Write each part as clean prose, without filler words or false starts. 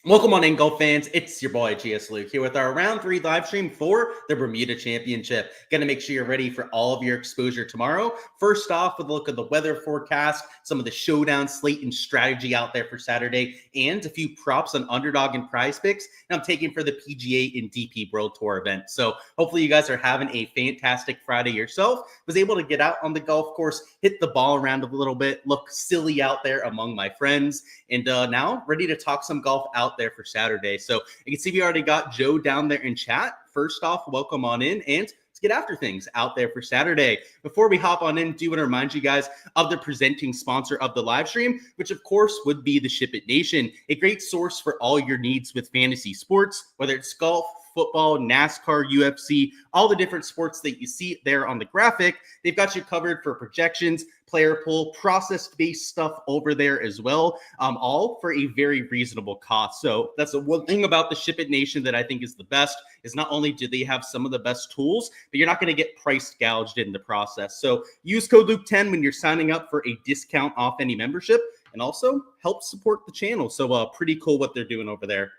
Welcome on in, golf fans. It's your boy Gsluke here with our round 3 live stream for the Bermuda Championship. Gonna make sure you're ready for all of your exposure tomorrow. First off, with a look at the weather forecast, some of the showdown slate and strategy out there for Saturday, and a few props on Underdog and Prize Picks. And I'm taking for the PGA and DP World Tour event. So hopefully you guys are having a fantastic Friday yourself. Was able to get out on the golf course, hit the ball around a little bit, look silly out there among my friends, and now ready to talk some golf out there for Saturday. So you can see we already got Joe down there in chat. First off, welcome on in, and let's get after things out there for Saturday. Before we hop on in, do want to remind you guys of the presenting sponsor of the live stream, which of course would be the Ship It Nation, a great source for all your needs with fantasy sports, whether it's golf, football, NASCAR, UFC, all the different sports that you see there on the graphic. They've got you covered for projections, player pool, process-based stuff over there as well, all for a very reasonable cost. So that's the one thing about the Ship It Nation that I think is the best, is not only do they have some of the best tools, but you're not going to get price gouged in the process. So use code Luke10 when you're signing up for a discount off any membership, and also help support the channel. So pretty cool what they're doing over there.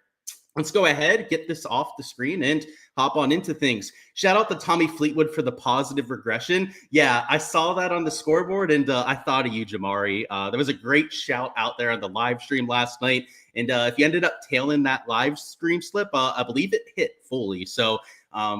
Let's go ahead, get this off the screen, and hop on into things. Shout out to Tommy Fleetwood for the positive regression. Yeah, I saw that on the scoreboard, and I thought of you, Jamari. There was a great shout out there on the live stream last night, and if you ended up tailing that live stream slip, I believe it hit fully. So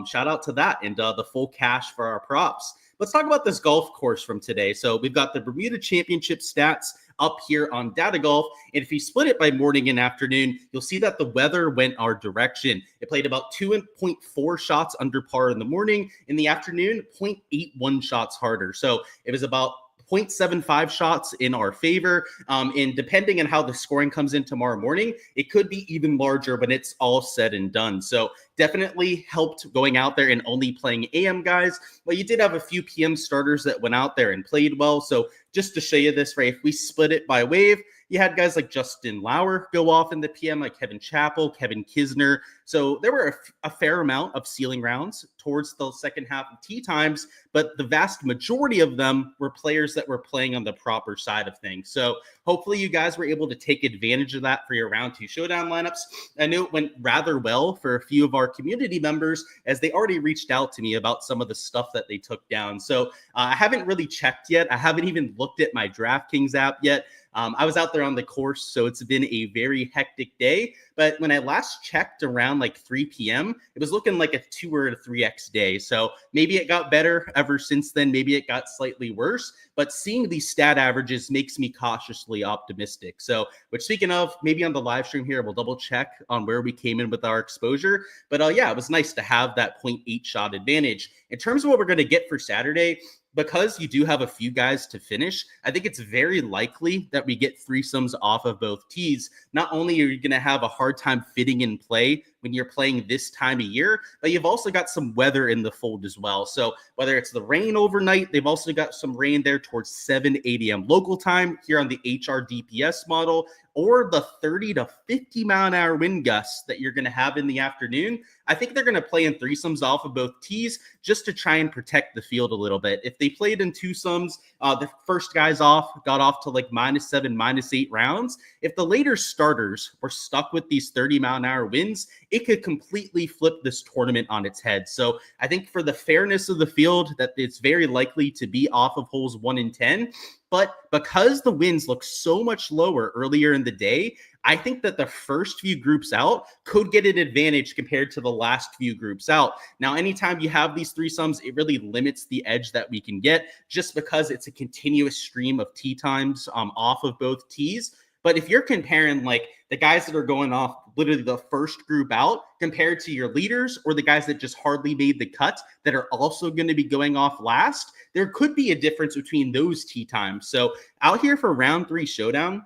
shout out to that, and the full cash for our props. Let's talk about this golf course from today. So we've got the Bermuda Championship stats up here on Data Golf. And if you split it by morning and afternoon, you'll see that the weather went our direction. It played about 2.4 shots under par in the morning. In the afternoon, 0.81 shots harder. So it was about 0.75 shots in our favor. And depending on how the scoring comes in tomorrow morning, it could be even larger when it's all said and done. So definitely helped going out there and only playing AM guys. Well, you did have a few PM starters that went out there and played well. So just to show you this, right, if we split it by wave, you had guys like Justin Lauer go off in the PM, like Kevin Chappell, Kevin Kisner. So there were a fair amount of ceiling rounds towards the second half of tee times, but the vast majority of them were players that were playing on the proper side of things. So hopefully you guys were able to take advantage of that for your round 2 showdown lineups. I know it went rather well for a few of our community members, as they already reached out to me about some of the stuff that they took down. So I haven't really checked yet. I haven't even looked at my Draftkings app yet. I was out there on the course, so it's been a very hectic day. But when I last checked around like 3 p.m., it was looking like a 2 or a 3x day. So maybe it got better ever since then. Maybe it got slightly worse. But seeing these stat averages makes me cautiously optimistic. So, which speaking of, maybe on the live stream here, we'll double check on where we came in with our exposure. But yeah, it was nice to have that 0.8 shot advantage. In terms of what we're going to get for Saturday, because you do have a few guys to finish, I think it's very likely that we get threesomes off of both tees. Not only are you going to have a hard time fitting in play when you're playing this time of year, but you've also got some weather in the fold as well. So whether it's the rain overnight, they've also got some rain there towards 7, 8 a.m. local time here on the HRDPS model, or the 30 to 50 mile an hour wind gusts that you're going to have in the afternoon. I think they're going to play in threesomes off of both tees just to try and protect the field a little bit. If they played in twosomes, the first guys got off to like -7, -8 rounds. If the later starters were stuck with these 30 mile an hour winds, it could completely flip this tournament on its head. So I think for the fairness of the field, that it's very likely to be off of holes 1 and 10. But because the winds look so much lower earlier in the day, I think that the first few groups out could get an advantage compared to the last few groups out. Now, anytime you have these threesomes, it really limits the edge that we can get, just because it's a continuous stream of tee times off of both tees. But if you're comparing like the guys that are going off literally the first group out compared to your leaders, or the guys that just hardly made the cut that are also going to be going off last, there could be a difference between those tee times. So out here for round 3 showdown,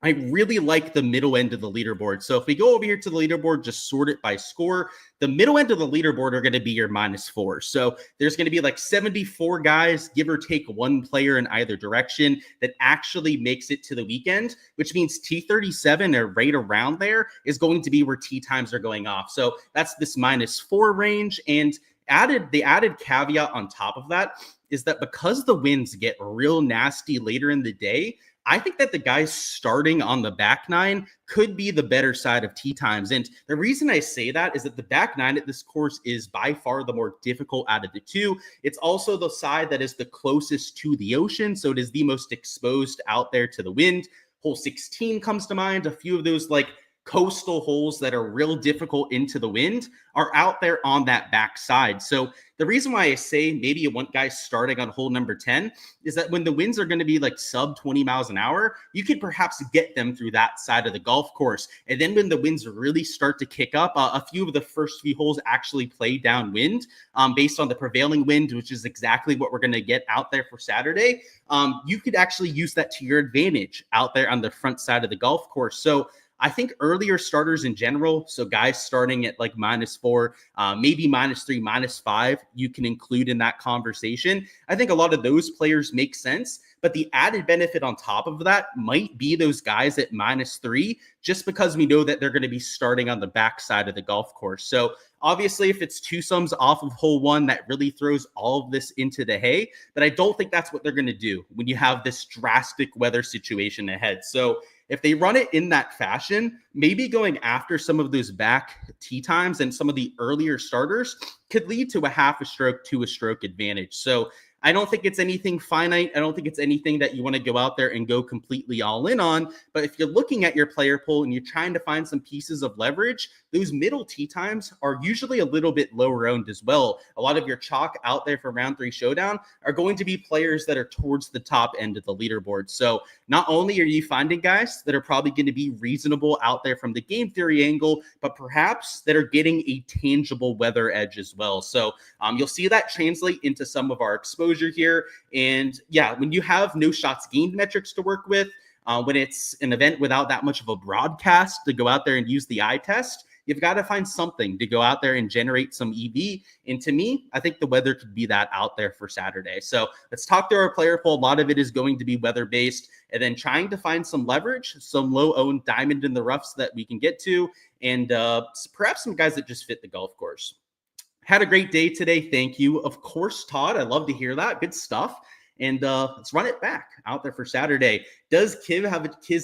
I really like the middle end of the leaderboard. So if we go over here to the leaderboard, just sort it by score, the middle end of the leaderboard are going to be your -4. So there's going to be like 74 guys, give or take 1 player in either direction, that actually makes it to the weekend, which means T37 or right around there is going to be where tee times are going off. So that's this -4 range. And the added caveat on top of that is that because the winds get real nasty later in the day, I think that the guys starting on the back nine could be the better side of tee times. And the reason I say that is that the back nine at this course is by far the more difficult out of the two. It's also the side that is the closest to the ocean, so it is the most exposed out there to the wind. Hole 16 comes to mind. A few of those like coastal holes that are real difficult into the wind are out there on that back side. So the reason why I say maybe you want guys starting on hole number 10 is that when the winds are going to be like sub 20 miles an hour, you could perhaps get them through that side of the golf course. And then when the winds really start to kick up, a few of the first few holes actually play downwind based on the prevailing wind, which is exactly what we're going to get out there for Saturday. You could actually use that to your advantage out there on the front side of the golf course. So I think earlier starters in general, so guys starting at like -4, maybe -3, -5, you can include in that conversation. I think a lot of those players make sense, but the added benefit on top of that might be those guys at -3, just because we know that they're going to be starting on the backside of the golf course. So obviously, if it's two sums off of hole 1, that really throws all of this into the hay. But I don't think that's what they're going to do when you have this drastic weather situation ahead. So if they run it in that fashion, maybe going after some of those back tee times and some of the earlier starters could lead to a half a stroke to a stroke advantage. So I don't think it's anything finite. I don't think it's anything that you want to go out there and go completely all in on. But if you're looking at your player pool and you're trying to find some pieces of leverage, those middle tee times are usually a little bit lower owned as well. A lot of your chalk out there for round 3 showdown are going to be players that are towards the top end of the leaderboard. So not only are you finding guys that are probably going to be reasonable out there from the game theory angle, but perhaps that are getting a tangible weather edge as well. So you'll see that translate into some of our exposure here. And yeah, when you have no shots gained metrics to work with, when it's an event without that much of a broadcast to go out there and use the eye test, you've got to find something to go out there and generate some EV. And to me, I think the weather could be that out there for Saturday. So let's talk through our player pool. A lot of it is going to be weather-based, and then trying to find some leverage, some low-owned diamond in the roughs that we can get to, and perhaps some guys that just fit the golf course. Had a great day today. Thank you. Of course, Todd. I love to hear that. Good stuff. And let's run it back out there for Saturday. Does Kiz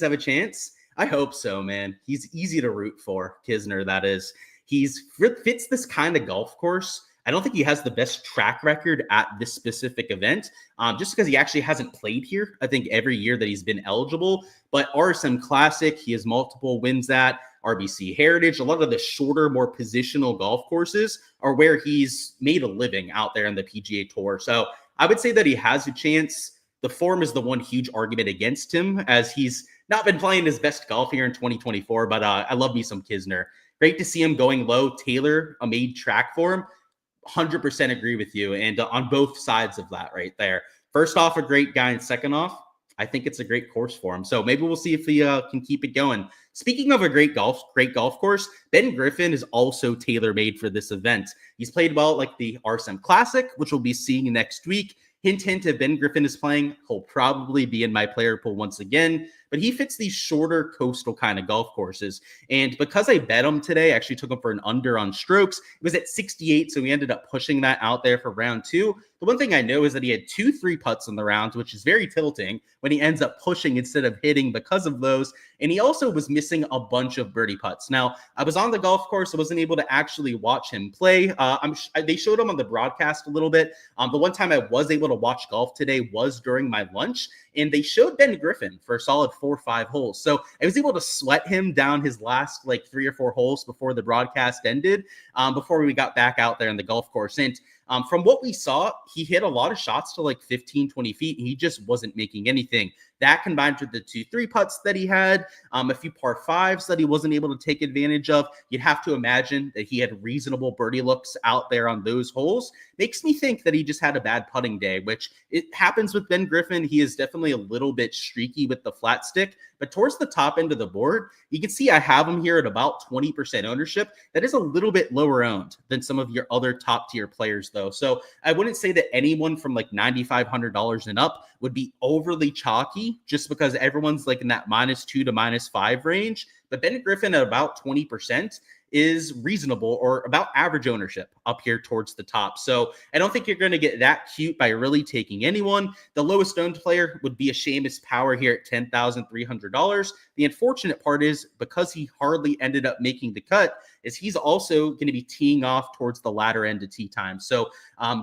have a chance? I hope so, man. He's easy to root for. Kisner, that is. He's fits this kind of golf course. I don't think he has the best track record at this specific event, just because he actually hasn't played here, I think, every year that he's been eligible. But RSM Classic, he has multiple wins at. RBC Heritage, a lot of the shorter, more positional golf courses are where he's made a living out there on the PGA Tour. So I would say that he has a chance. The form is the one huge argument against him, as he's not been playing his best golf here in 2024, but I love me some Kisner. Great to see him going low. Taylor, a made track for him. 100% agree with you. And on both sides of that right there. First off, a great guy. And second off, I think it's a great course for him. So maybe we'll see if he can keep it going. Speaking of a great golf course, Ben Griffin is also tailor-made for this event. He's played well at like the RSM Classic, which we'll be seeing next week. Hint, hint, if Ben Griffin is playing, he'll probably be in my player pool once again. But he fits these shorter coastal kind of golf courses. And because I bet him today, I actually took him for an under on strokes. It was at 68, so we ended up pushing that out there for round 2. The one thing I know is that he had 2 3-putts in the round, which is very tilting when he ends up pushing instead of hitting because of those. And he also was missing a bunch of birdie putts. Now, I was on the golf course. I wasn't able to actually watch him play. They showed him on the broadcast a little bit. The one time I was able to watch golf today was during my lunch, and they showed Ben Griffin for a solid 4 or 5 holes. So I was able to sweat him down his last like 3 or 4 holes before the broadcast ended, before we got back out there on the golf course. And from what we saw, he hit a lot of shots to like 15, 20 feet, and he just wasn't making anything. That combined with the 2 3-putts that he had, a few par 5s that he wasn't able to take advantage of, you'd have to imagine that he had reasonable birdie looks out there on those holes. Makes me think that he just had a bad putting day, which it happens with Ben Griffin. He is definitely a little bit streaky with the flat stick, but towards the top end of the board, you can see I have him here at about 20% ownership. That is a little bit lower owned than some of your other top tier players, though. So I wouldn't say that anyone from like $9,500 and up would be overly chalky, just because everyone's like in that -2 to -5 range. But Ben Griffin at about 20%, is reasonable or about average ownership up here towards the top. So I don't think you're going to get that cute by really taking anyone. The lowest owned player would be a Seamus Power here at $10,300. The unfortunate part is because he hardly ended up making the cut, is he's also going to be teeing off towards the latter end of tee time. So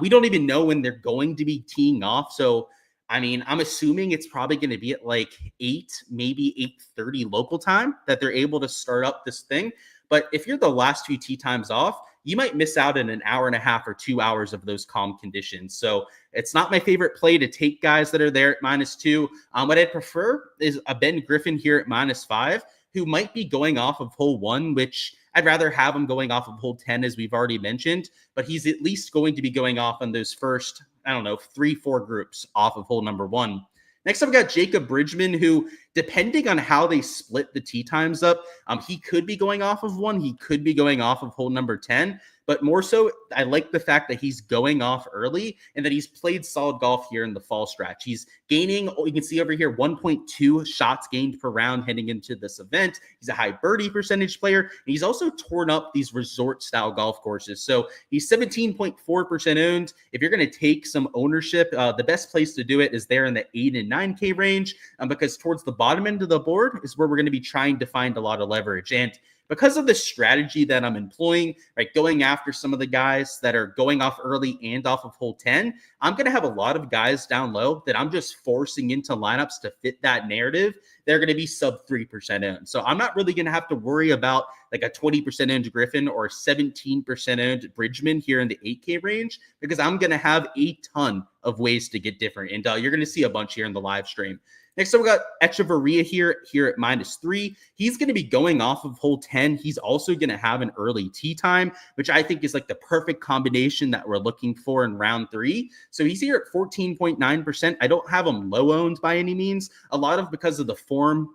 we don't even know when they're going to be teeing off. So I mean, I'm assuming it's probably going to be at like 8, maybe 8:30 local time that they're able to start up this thing. But if you're the last few tee times off, you might miss out in an hour and a half or 2 hours of those calm conditions. So it's not my favorite play to take guys that are there at -2. What I'd prefer is a Ben Griffin here at -5, who might be going off of hole 1, which I'd rather have him going off of hole 10, as we've already mentioned, but he's at least going to be going off on those first, 3-4 groups off of hole number 1. Next up, we got Jacob Bridgman, who, depending on how they split the tee times up, he could be going off of 1. He could be going off of hole number 10. But more so, I like the fact that he's going off early and that he's played solid golf here in the fall stretch. He's gaining, you can see over here, 1.2 shots gained per round heading into this event. He's a high birdie percentage player. And he's also torn up these resort-style golf courses. So he's 17.4% owned. If you're going to take some ownership, the best place to do it is there in the 8 and 9K range, because towards the bottom end of the board is where we're going to be trying to find a lot of leverage. And because of the strategy that I'm employing, right, going after some of the guys that are going off early and off of hole 10, I'm going to have a lot of guys down low that I'm just forcing into lineups to fit that narrative. They're going to be sub 3% owned. So I'm not really going to have to worry about like a 20% owned Griffin or 17% owned Bridgman here in the 8K range, because I'm going to have a ton of ways to get different. And you're going to see a bunch here in the live stream. Next up, we got Echeverria here at -3. He's going to be going off of hole 10. He's also going to have an early tee time, which I think is like the perfect combination that we're looking for in round 3. So he's here at 14.9%. I don't have him low owned by any means. A lot of because of the form.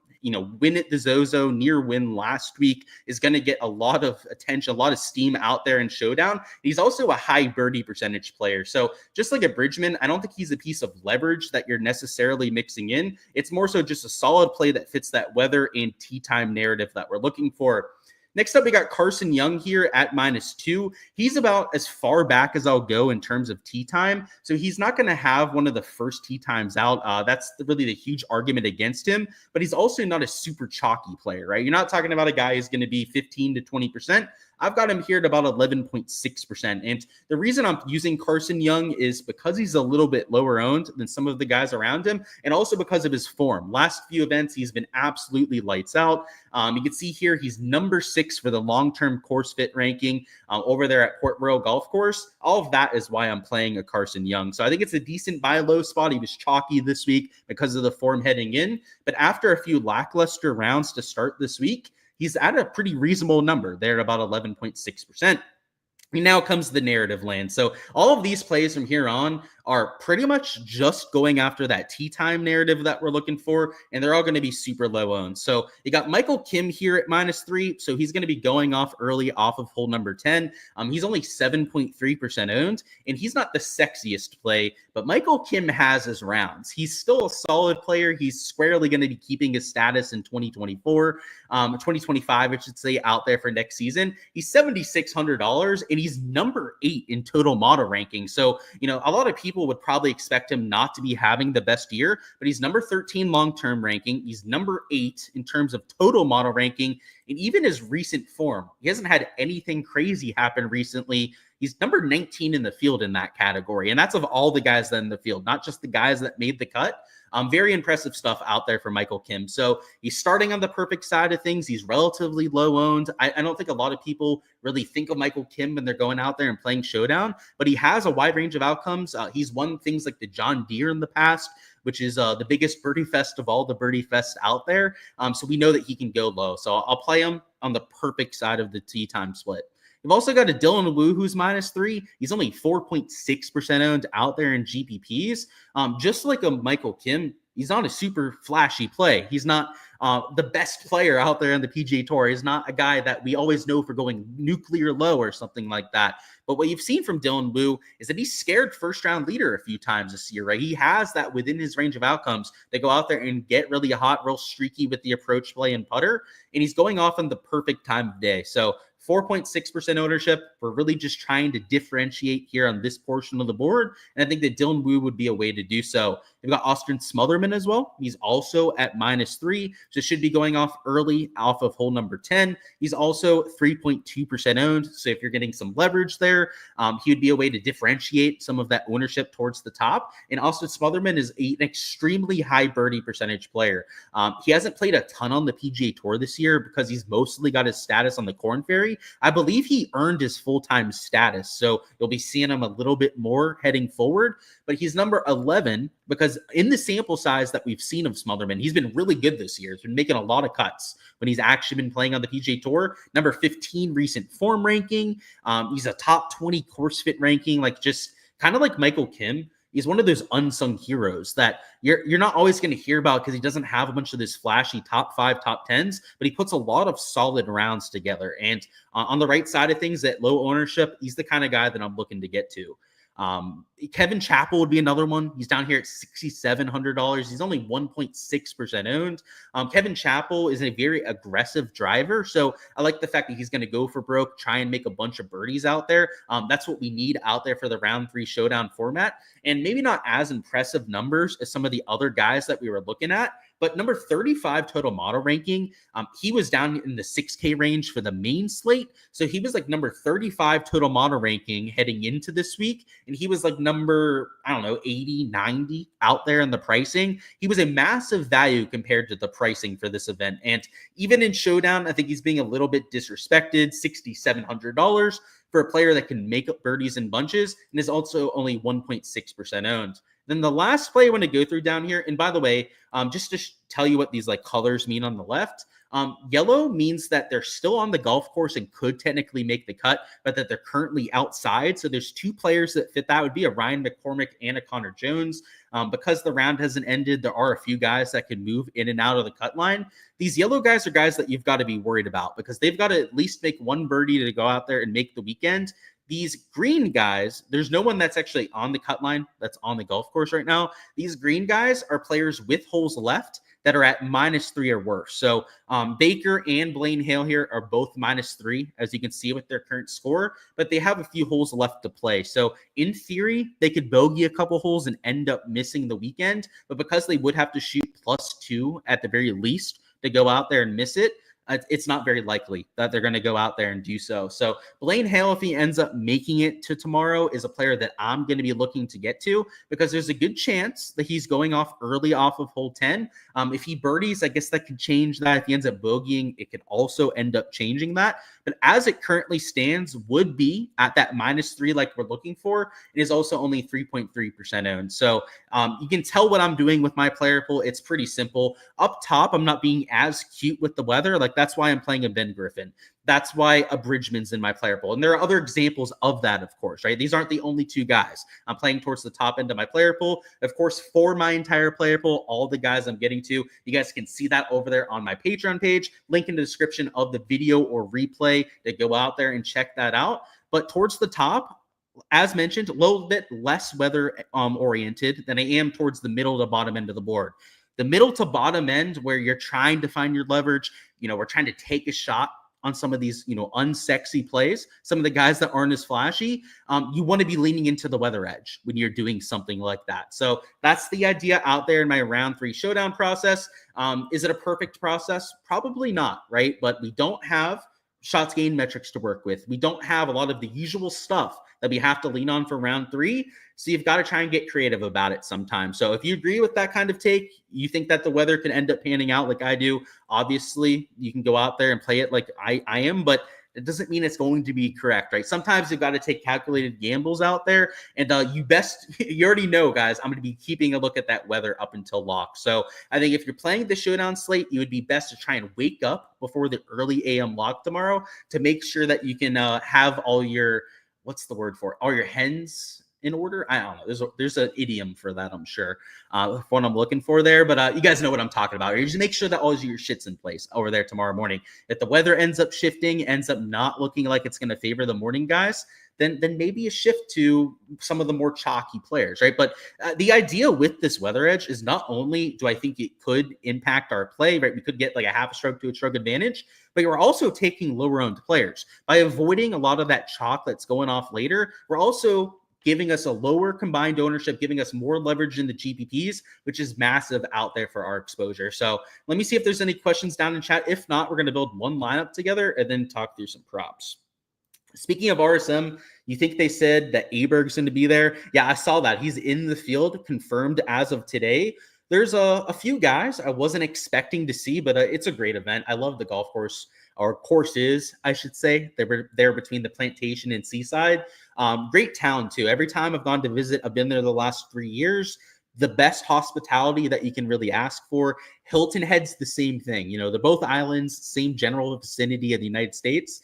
Win at the Zozo, near win last week, is going to get a lot of attention, a lot of steam out there in Showdown. He's also a high birdie percentage player. So just like a Bridgman, I don't think he's a piece of leverage that you're necessarily mixing in. It's more so just a solid play that fits that weather and tee time narrative that we're looking for. Next up, we got Carson Young here at -2. He's about as far back as I'll go in terms of tee time. So he's not going to have one of the first tee times out. That's really the huge argument against him. But he's also not a super chalky player, right? You're not talking about a guy who's going to be 15 to 20%. I've got him here at about 11.6%. And the reason I'm using Carson Young is because he's a little bit lower owned than some of the guys around him, and also because of his form. Last few events, he's been absolutely lights out. You can see here, he's number 6 for the long-term course fit ranking over there at Port Royal Golf Course. All of that is why I'm playing a Carson Young. So I think it's a decent buy low spot. He was chalky this week because of the form heading in, but after a few lackluster rounds to start this week, he's at a pretty reasonable number there, about 11.6%. And now comes the narrative land. So all of these plays from here on are pretty much just going after that tee time narrative that we're looking for, and they're all going to be super low owned. So you got Michael Kim here at -3, so he's going to be going off early off of hole number 10. He's only 7.3% owned, and he's not the sexiest play, but Michael Kim has his rounds. He's still a solid player. He's squarely going to be keeping his status in 2025, I should say, out there for next season. He's $7,600, and he's number 8 in total model ranking. So, a lot of people would probably expect him not to be having the best year, but he's number 13 long-term ranking. He's number 8 in terms of total model ranking. And even his recent form, he hasn't had anything crazy happen recently. He's number 19 in the field in that category. And that's of all the guys that in the field, not just the guys that made the cut. Very impressive stuff out there for Michael Kim. So he's starting on the perfect side of things. He's relatively low owned. I don't think a lot of people really think of Michael Kim when they're going out there and playing Showdown, but he has a wide range of outcomes. He's won things like the John Deere in the past, which is the biggest birdie fest of all the birdie fests out there. So we know that he can go low. So I'll play him on the perfect side of the tee time split. We've also got a Dylan Wu who's -3. He's only 4.6% owned out there in GPPs. Just like a Michael Kim, he's not a super flashy play. He's not the best player out there in the PGA Tour. He's not a guy that we always know for going nuclear low or something like that. But what you've seen from Dylan Wu is that he's scared first-round leader a few times this year, right? He has that within his range of outcomes. They go out there and get really hot, real streaky with the approach play and putter, and he's going off on the perfect time of day. So 4.6% ownership. We're really just trying to differentiate here on this portion of the board. And I think that Dylan Wu would be a way to do so. We've got Austin Smotherman as well. He's also at -3, so should be going off early off of hole number 10. He's also 3.2% owned. So if you're getting some leverage there, he would be a way to differentiate some of that ownership towards the top. And Austin Smotherman is an extremely high birdie percentage player. He hasn't played a ton on the PGA Tour this year because he's mostly got his status on the Korn Ferry. I believe he earned his full-time status, so you'll be seeing him a little bit more heading forward. But he's number 11 because in the sample size that we've seen of Smotherman, he's been really good this year. He's been making a lot of cuts when he's actually been playing on the PGA Tour. Number 15 recent form ranking. He's a top 20 course fit ranking, like just kind of like Michael Kim. He's one of those unsung heroes that you're not always going to hear about because he doesn't have a bunch of this flashy top 5, top 10s, but he puts a lot of solid rounds together. And on the right side of things at low ownership, he's the kind of guy that I'm looking to get to. Kevin Chappell would be another one. He's down here at $6,700. He's only 1.6% owned. Kevin Chappell is a very aggressive driver, so I like the fact that he's going to go for broke, try and make a bunch of birdies out there. That's what we need out there for the round 3 showdown format, and maybe not as impressive numbers as some of the other guys that we were looking at. But number 35 total model ranking, he was down in the 6K range for the main slate. So he was like number 35 total model ranking heading into this week. And he was like number, 80, 90 out there in the pricing. He was a massive value compared to the pricing for this event. And even in Showdown, I think he's being a little bit disrespected, $6,700 for a player that can make up birdies in bunches and is also only 1.6% owned. Then the last play I want to go through down here, and by the way, just to tell you what these like colors mean on the left, yellow means that they're still on the golf course and could technically make the cut, but that they're currently outside. So there's 2 players that fit that. Would be a Ryan McCormick and a Connor Jones. Because the round hasn't ended, there are a few guys that can move in and out of the cut line. These yellow guys are guys that you've got to be worried about because they've got to at least make one birdie to go out there and make the weekend. These green guys, there's no one that's actually on the cut line that's on the golf course right now. These green guys are players with holes left that are at -3 or worse. So Baker and Blaine Hale here are both -3, as you can see with their current score, but they have a few holes left to play. So in theory, they could bogey a couple holes and end up missing the weekend. But because they would have to shoot +2 at the very least to go out there and miss it, it's not very likely that they're going to go out there and do so. So Blaine Hale, if he ends up making it to tomorrow, is a player that I'm going to be looking to get to because there's a good chance that he's going off early off of hole 10. If he birdies, I guess that could change that. If he ends up bogeying, it could also end up changing that. But as it currently stands, would be at that -3 like we're looking for. It is also only 3.3% owned. So you can tell what I'm doing with my player pool. It's pretty simple. Up top, I'm not being as cute with the weather. Like that's why I'm playing a Ben Griffin. That's why a Bridgman's in my player pool. And there are other examples of that, of course, right? These aren't the only 2 guys. I'm playing towards the top end of my player pool. Of course, for my entire player pool, all the guys I'm getting to, you guys can see that over there on my Patreon page. Link in the description of the video or replay to go out there and check that out. But towards the top, as mentioned, a little bit less weather oriented than I am towards the middle to bottom end of the board. The middle to bottom end where you're trying to find your leverage, we're trying to take a shot on some of these, unsexy plays, some of the guys that aren't as flashy, you want to be leaning into the weather edge when you're doing something like that. So that's the idea out there in my round 3 showdown process. Is it a perfect process? Probably not, right? But we don't have shots gained metrics to work with. We don't have a lot of the usual stuff that we have to lean on for round 3. So you've got to try and get creative about it sometimes. So if you agree with that kind of take, you think that the weather can end up panning out like I do, obviously you can go out there and play it like I am, but it doesn't mean it's going to be correct, right? Sometimes you've got to take calculated gambles out there. And you already know, guys, I'm going to be keeping a look at that weather up until lock. So I think if you're playing the showdown slate, you would be best to try and wake up before the early AM lock tomorrow to make sure that you can have all your, all your hens in order. I don't know. There's an idiom for that, I'm sure. What I'm looking for there, but you guys know what I'm talking about. You just make sure that all your shit's in place over there tomorrow morning. If the weather ends up shifting, ends up not looking like it's going to favor the morning guys, then maybe a shift to some of the more chalky players, right? But the idea with this weather edge is not only do I think it could impact our play, right? We could get like a half a stroke to a stroke advantage, but you're also taking lower owned players. By avoiding a lot of that chalk that's going off later, we're also giving us a lower combined ownership, giving us more leverage in the GPPs, which is massive out there for our exposure. So let me see if there's any questions down in chat. If not, we're going to build one lineup together and then talk through some props. Speaking of RSM, you think they said that Aberg's going to be there? Yeah, I saw that. He's in the field, confirmed as of today. There's a few guys I wasn't expecting to see, but it's a great event. I love the golf course, or courses, I should say. They're between the Plantation and Seaside. Great town, too. Every time I've gone to visit, I've been there the last 3 years. The best hospitality that you can really ask for. Hilton Head's the same thing. You know, they're both islands, same general vicinity of the United States.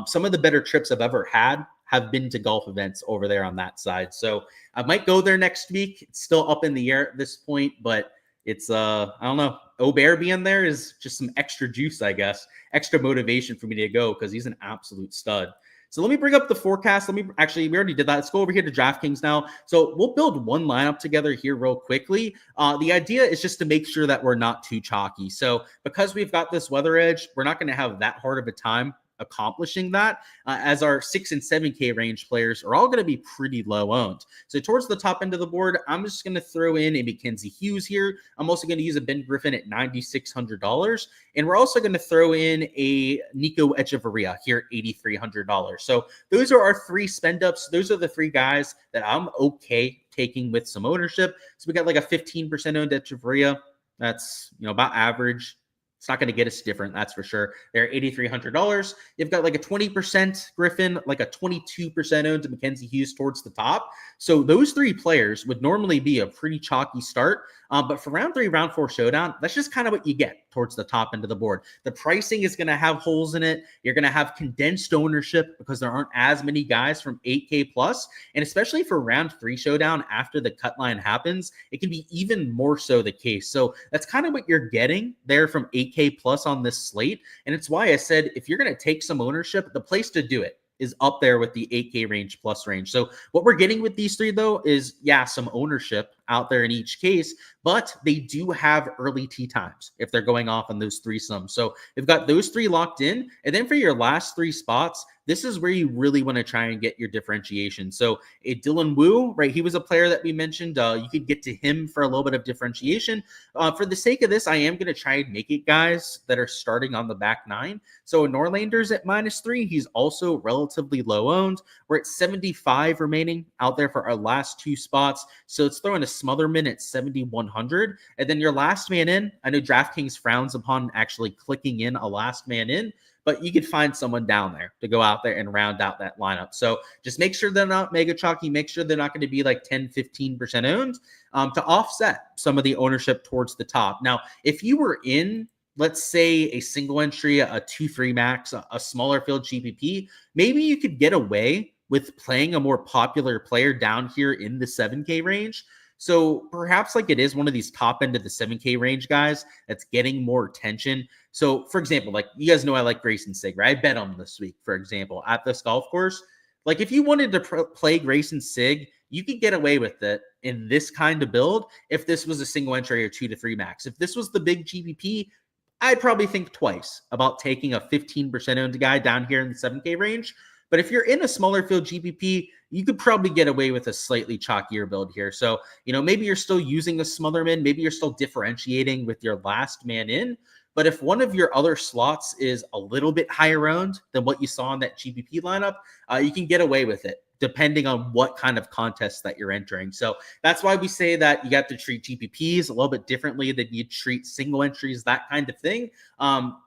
Some of the better trips I've ever had have been to golf events over there on that side. So I might go there next week. It's still up in the air at this point, but it's, I don't know. Obear being there is just some extra juice, I guess, extra motivation for me to go because he's an absolute stud. So let me bring up the forecast. We already did that. Let's go over here to DraftKings now. So we'll build one lineup together here real quickly. The idea is just to make sure that we're not too chalky. So because we've got this weather edge, we're not going to have that hard of a time accomplishing that, as our 6 and 7K range players are all going to be pretty low owned. So towards the top end of the board, I'm just going to throw in a Mackenzie Hughes here. I'm also going to use a Ben Griffin at $9,600. And we're also going to throw in a Nico Echeverria here at $8,300. So those are our three spend ups. Those are the three guys that I'm okay taking with some ownership. So we got like a 15% owned Echeverria. That's, about average. It's not going to get us different, that's for sure. They're $8,300. You've got like a 20% Griffin, like a 22% owned to Mackenzie Hughes towards the top. So those three players would normally be a pretty chalky start. But for round 3, round 4 showdown, that's just kind of what you get towards the top end of the board. The pricing is going to have holes in it. You're going to have condensed ownership because there aren't as many guys from 8K plus. And especially for round 3 showdown, after the cut line happens, it can be even more so the case. So that's kind of what you're getting there from 8K plus on this slate. And it's why I said, if you're going to take some ownership, the place to do it is up there with the 8K range plus range. So what we're getting with these three, though, is, some ownership out there in each case, but they do have early tee times if they're going off on those threesomes. So they've got those three locked in. And then for your last 3 spots, this is where you really want to try and get your differentiation. So Dylan Wu, right? He was a player that we mentioned. You could get to him for a little bit of differentiation. For the sake of this, I am going to try and make it guys that are starting on the back 9. So Norlander's at -3. He's also relatively low owned. We're at 75 remaining out there for our last 2 spots. So it's throwing a Smotherman at 7,100. And then your last man in, I know DraftKings frowns upon actually clicking in a last man in, but you could find someone down there to go out there and round out that lineup. So just make sure they're not mega chalky. Make sure they're not going to be like 10, 15% owned to offset some of the ownership towards the top. Now, if you were in, let's say, a single entry, a 2-3 max, a smaller field GPP, maybe you could get away with playing a more popular player down here in the 7K range. So perhaps like it is one of these top end of the 7K range guys that's getting more attention. So for example, like you guys know I like Grayson Sigg, right? I bet him this week, for example, at this golf course. Like if you wanted to play Grayson Sigg, you could get away with it in this kind of build if this was a single entry or 2 to 3 max. If this was the big GPP, I'd probably think twice about taking a 15% owned guy down here in the 7K range. But if you're in a smaller field GPP, you could probably get away with a slightly chalkier build here. So, maybe you're still using a Smotherman. Maybe you're still differentiating with your last man in. But if one of your other slots is a little bit higher owned than what you saw in that GPP lineup, you can get away with it, depending on what kind of contest that you're entering. So that's why we say that you got to treat GPPs a little bit differently than you treat single entries, that kind of thing.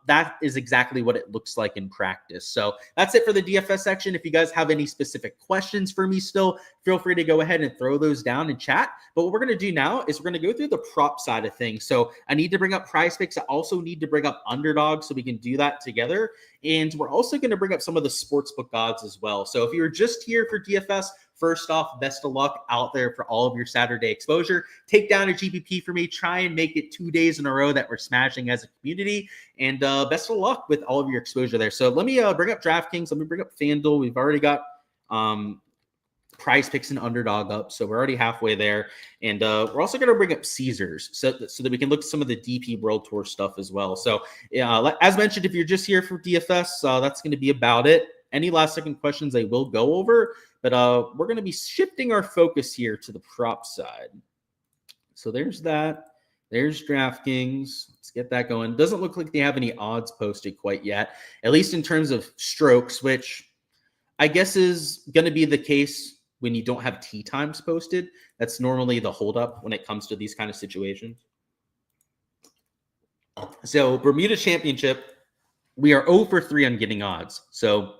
That is exactly what it looks like in practice. So that's it for the DFS section. If you guys have any specific questions for me still, feel free to go ahead and throw those down in chat. But what we're going to do now is we're going to go through the prop side of things. So I need to bring up Prize Picks. I also need to bring up Underdog so we can do that together. And we're also going to bring up some of the sportsbook odds as well. So if you're just here for DFS, first off, best of luck out there for all of your Saturday exposure. Take down a GPP for me. Try and make it 2 days in a row that we're smashing as a community. And best of luck with all of your exposure there. So let me bring up DraftKings. Let me bring up FanDuel. We've already got Prize Picks and Underdog up, so we're already halfway there. And we're also going to bring up Caesars so that we can look at some of the DP World Tour stuff as well. So as mentioned, if you're just here for DFS, that's going to be about it. Any last second questions I will go over, but we're going to be shifting our focus here to the prop side. So there's that. There's DraftKings. Let's get that going. Doesn't look like they have any odds posted quite yet, at least in terms of strokes, which I guess is going to be the case when you don't have tee times posted. That's normally the holdup when it comes to these kind of situations. So Bermuda Championship, we are 0 for 3 on getting odds. So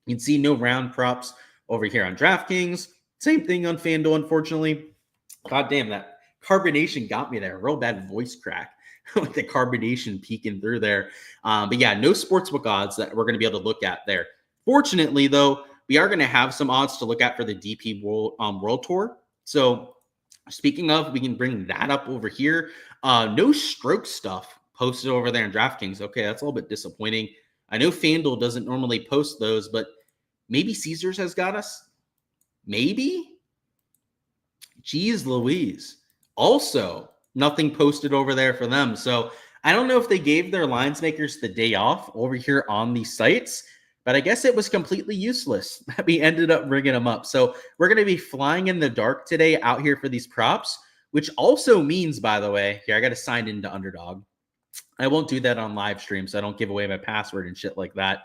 you can see no round props over here on DraftKings. Same thing on FanDuel, unfortunately. God damn, that carbonation got me there. Real bad voice crack with the carbonation peeking through there. But yeah, no sportsbook odds that we're going to be able to look at there. Fortunately, though, we are going to have some odds to look at for the DP World Tour. So speaking of, we can bring that up over here. No stroke stuff posted over there in DraftKings. Okay, that's a little bit disappointing. I know FanDuel doesn't normally post those, but maybe Caesars has got us. Maybe? Jeez Louise. Also, nothing posted over there for them. So I don't know if they gave their lines makers the day off over here on these sites, but I guess it was completely useless that we ended up bringing them up. So we're going to be flying in the dark today out here for these props, which also means, by the way, here, I got to sign into Underdog. I won't do that on live stream, so I don't give away my password and shit like that.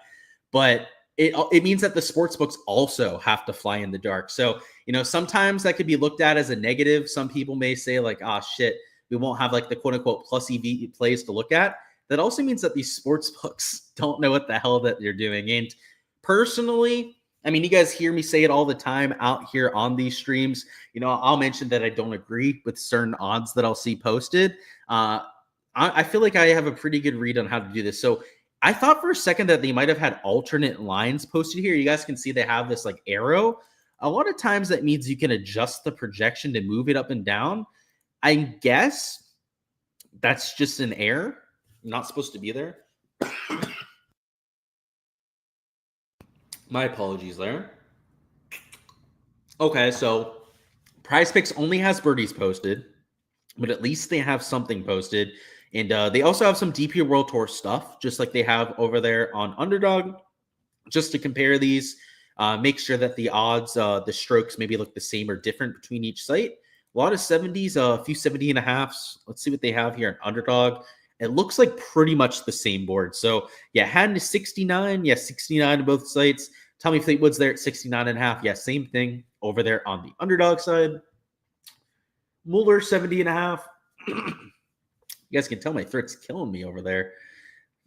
But it means that the sports books also have to fly in the dark. So, sometimes that could be looked at as a negative. Some people may say like, oh shit, we won't have like the quote unquote plus EV plays to look at. That also means that these sports books don't know what the hell that they're doing. And personally, I mean, you guys hear me say it all the time out here on these streams. I'll mention that I don't agree with certain odds that I'll see posted. I feel like I have a pretty good read on how to do this. So I thought for a second that they might have had alternate lines posted here. You guys can see they have this like arrow. A lot of times that means you can adjust the projection to move it up and down. I guess that's just an error. Not supposed to be there. My apologies there. Okay, so Prize Picks only has birdies posted, but at least they have something posted. And they also have some DP World Tour stuff, just like they have over there on Underdog, just to compare these, make sure that the odds, the strokes maybe look the same or different between each site. A lot of 70s, a few 70.5s. Let's see what they have here on Underdog. It looks like pretty much the same board. So, yeah, Haddon is 69. Yeah, 69 to both sites. Tommy Fleetwood's there at 69.5. Yeah, same thing over there on the Underdog side. Mueller, 70.5. You guys can tell my throat's killing me over there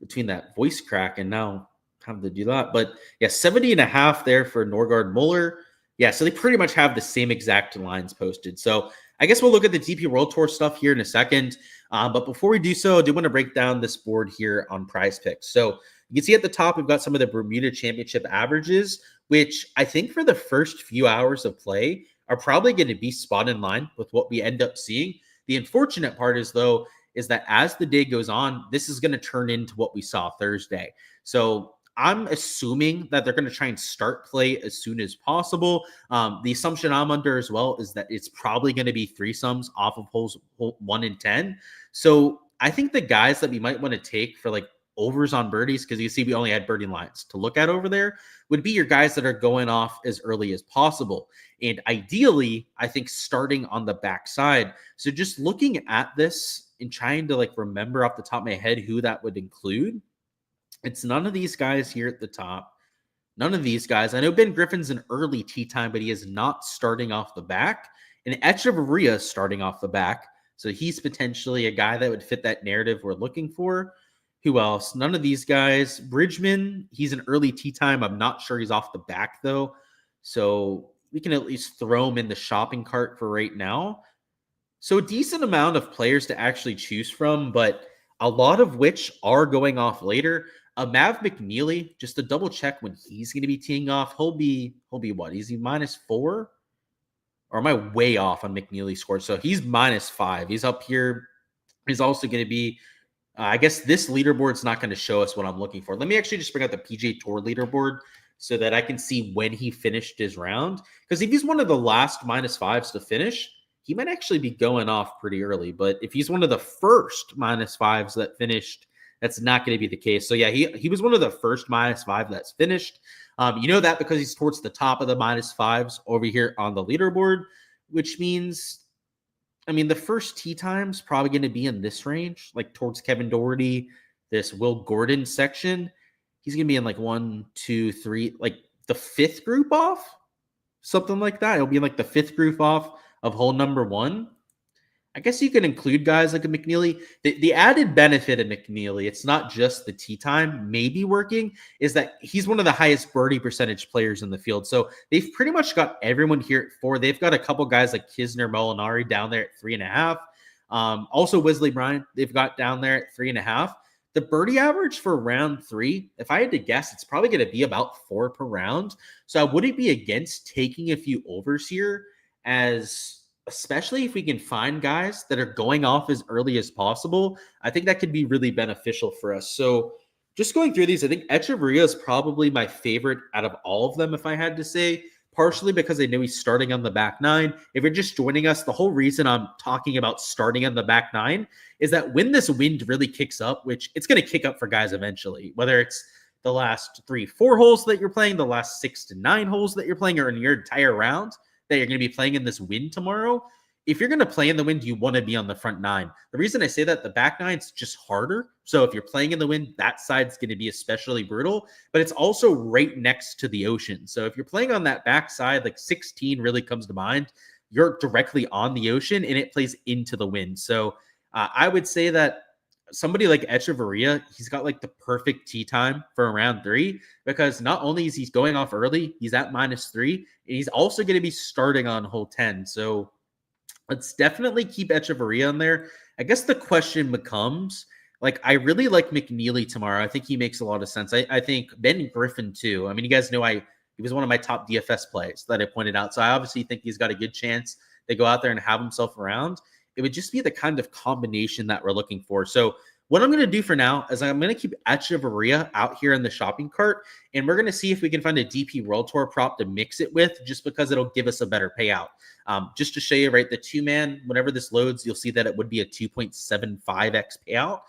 between that voice crack and now having to do that. But, yeah, 70.5 there for Norgard Mueller. Yeah, so they pretty much have the same exact lines posted. So I guess we'll look at the DP World Tour stuff here in a second. But before we do so, I do want to break down this board here on Prize Picks. So you can see at the top, we've got some of the Bermuda Championship averages, which I think for the first few hours of play are probably going to be spot in line with what we end up seeing. The unfortunate part is, though, is that as the day goes on, this is going to turn into what we saw Thursday. So I'm assuming that they're going to try and start play as soon as possible. The assumption I'm under as well is that it's probably going to be threesomes off of holes 1 and 10. So I think the guys that we might want to take for like overs on birdies, because you see we only had birdie lines to look at over there, would be your guys that are going off as early as possible. And ideally, I think starting on the backside. So just looking at this and trying to like remember off the top of my head who that would include. It's none of these guys here at the top. None of these guys. I know Ben Griffin's an early tee time, but he is not starting off the back. And Echevarria is starting off the back. So he's potentially a guy that would fit that narrative we're looking for. Who else? None of these guys. Bridgman, he's an early tee time. I'm not sure he's off the back, though. So we can at least throw him in the shopping cart for right now. So a decent amount of players to actually choose from, but a lot of which are going off later. Mav McNeely, just to double check when he's going to be teeing off, he'll be what? Is he -4? or am I way off on McNeely's score? So he's -5. He's up here. He's also going to be, I guess this leaderboard's not going to show us what I'm looking for. Let me actually just bring out the PJ Tour leaderboard so that I can see when he finished his round. Because if he's one of the last -5s to finish, he might actually be going off pretty early. But if he's one of the first -5s that finished, that's not going to be the case. So yeah, he was one of the first -5 that's finished. You know that because he's towards the top of the -5s over here on the leaderboard, which means, I mean, the first tee time's probably going to be in this range, like towards Kevin Doherty, this Will Gordon section. He's going to be in like 1, 2, 3, like the 5th group off, something like that. It'll be like the 5th group off of hole number 1. I guess you can include guys like a McNeely. The added benefit of McNeely, it's not just the tee time maybe working, is that he's one of the highest birdie percentage players in the field. So they've pretty much got everyone here at 4. They've got a couple guys like Kisner, Molinari down there at 3.5. Also Wesley Bryant, they've got down there at 3.5. The birdie average for round 3, if I had to guess, it's probably going to be about 4 per round. So I wouldn't be against taking a few overs here, especially if we can find guys that are going off as early as possible. I think that could be really beneficial for us. So just going through these, I think Echeverria is probably my favorite out of all of them, if I had to say, partially because I know he's starting on the back 9. If you're just joining us, the whole reason I'm talking about starting on the back 9 is that when this wind really kicks up, which it's going to kick up for guys eventually, whether it's the last 3-4 holes that you're playing, the last 6 to 9 holes that you're playing, or in your entire round that you're going to be playing in this wind tomorrow, if you're going to play in the wind, you want to be on the front 9. The reason I say that, the back 9's just harder. So if you're playing in the wind, that side's going to be especially brutal, but it's also right next to the ocean. So if you're playing on that back side, like 16 really comes to mind, you're directly on the ocean and it plays into the wind. So I would say that somebody like Echeverria, he's got like the perfect tee time for round 3, because not only is he going off early, he's at -3, and he's also going to be starting on hole 10. So let's definitely keep Echeverria in there. I guess the question becomes, like, I really like McNeely tomorrow. I think he makes a lot of sense. I think Ben Griffin too. I mean, you guys know he was one of my top DFS plays that I pointed out. So I obviously think he's got a good chance to go out there and have himself around. It would just be the kind of combination that we're looking for. So what I'm going to do for now is I'm going to keep Echeverria out here in the shopping cart, and we're going to see if we can find a DP World Tour prop to mix it with, just because it'll give us a better payout. Just to show you, right, the 2-man, whenever this loads, you'll see that it would be a 2.75x payout.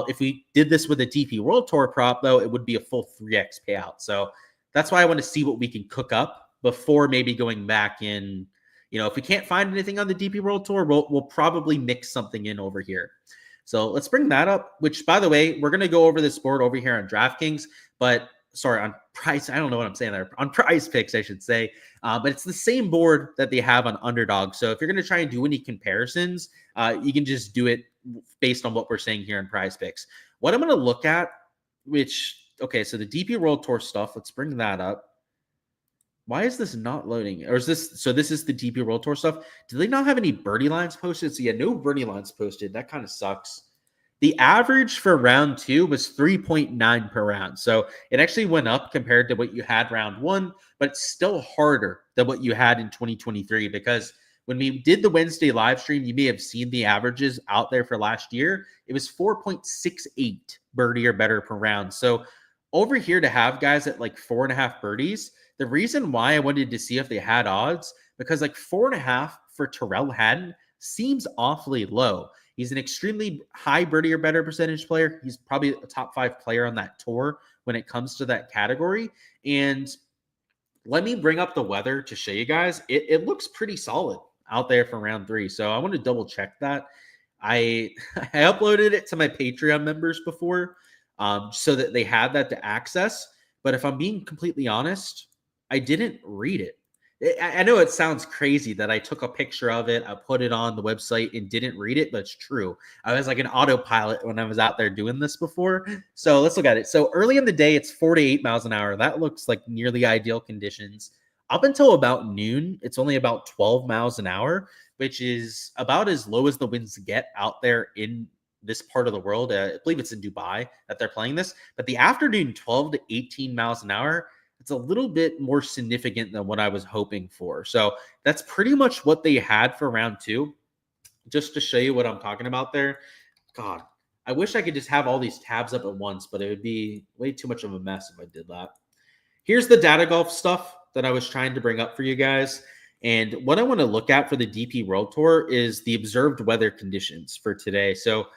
If we did this with a DP World Tour prop, though, it would be a full 3x payout. So that's why I want to see what we can cook up before maybe going back in. If we can't find anything on the DP World Tour, we'll probably mix something in over here. So let's bring that up, which, by the way, we're going to go over this board over here on Draftkings, but sorry, on Price. I don't know what I'm saying there. On Prize Picks, I should say. But it's the same board that they have on Underdog. So if you're going to try and do any comparisons, you can just do it based on what we're saying here in Prize Picks. What I'm going to look at, so the DP World Tour stuff, let's bring that up. Why is this not loading? Or is this, so this is the DP World Tour stuff. Do they not have any birdie lines posted? So yeah, no birdie lines posted. That kind of sucks. The average for round 2 was 3.9 per round. So it actually went up compared to what you had round 1, but it's still harder than what you had in 2023, because when we did the Wednesday live stream, you may have seen the averages out there for last year. It was 4.68 birdie or better per round. So over here to have guys at like 4.5 birdies, the reason why I wanted to see if they had odds, because like 4.5 for Tyrrell Hatton seems awfully low. He's an extremely high birdie or better percentage player. He's probably a top 5 player on that tour when it comes to that category. And let me bring up the weather to show you guys. It looks pretty solid out there for round 3. So I want to double check that. I uploaded it to my Patreon members before, so that they had that to access. But if I'm being completely honest, I didn't read it. I know it sounds crazy that I took a picture of it, I put it on the website and didn't read it, but it's true. I was like an autopilot when I was out there doing this before. So let's look at it. So early in the day, it's 4 to 8 miles an hour. That looks like nearly ideal conditions. Up until about noon, it's only about 12 miles an hour, which is about as low as the winds get out there in this part of the world. I believe it's in Dubai that they're playing this. But the afternoon, 12 to 18 miles an hour, it's a little bit more significant than what I was hoping for. So that's pretty much what they had for round 2. Just to show you what I'm talking about there. God, I wish I could just have all these tabs up at once, but it would be way too much of a mess if I did that. Here's the data golf stuff that I was trying to bring up for you guys. And what I want to look at for the DP World Tour is the observed weather conditions for today. So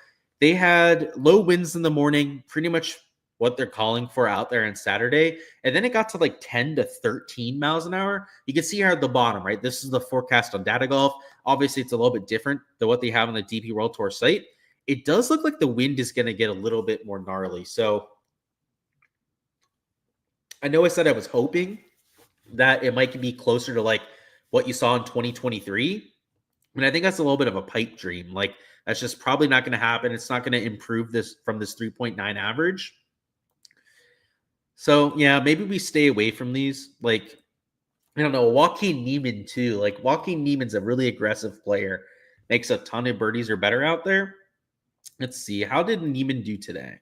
they had low winds in the morning, pretty much what they're calling for out there on Saturday. And then it got to like 10 to 13 miles an hour. You can see here at the bottom, right? This is the forecast on data golf. Obviously, it's a little bit different than what they have on the DP World Tour site. It does look like the wind is going to get a little bit more gnarly. So I know I said I was hoping that it might be closer to like what you saw in 2023. And I think that's a little bit of a pipe dream. Like, that's just probably not going to happen. It's not going to improve this from this 3.9 average. So, yeah, maybe we stay away from these. Like, I don't know, Joaquin Niemann too. Like, Joaquin Niemann's a really aggressive player. Makes a ton of birdies or better out there. Let's see. How did Niemann do today?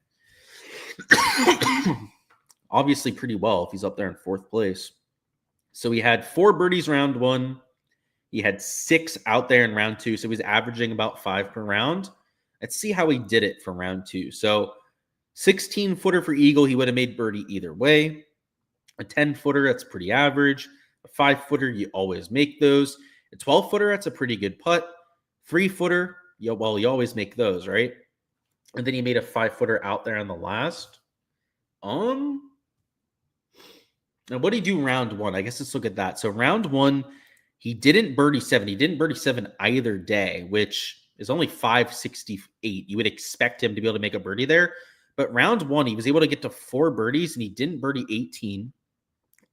Obviously pretty well if he's up there in 4th place. So he had 4 birdies round 1. He had 6 out there in round 2. So he was averaging about 5 per round. Let's see how he did it for round 2. So 16-footer for eagle, he would have made birdie either way. A 10-footer, that's pretty average. A 5-footer, you always make those. A 12-footer, that's a pretty good putt. 3-footer, you always make those, right? And then he made a 5-footer out there on the last. And what did he do round 1? I guess let's look at that. So round 1, he didn't birdie 7. He didn't birdie 7 either day, which is only 568. You would expect him to be able to make a birdie there. But round 1, he was able to get to 4 birdies, and he didn't birdie 18,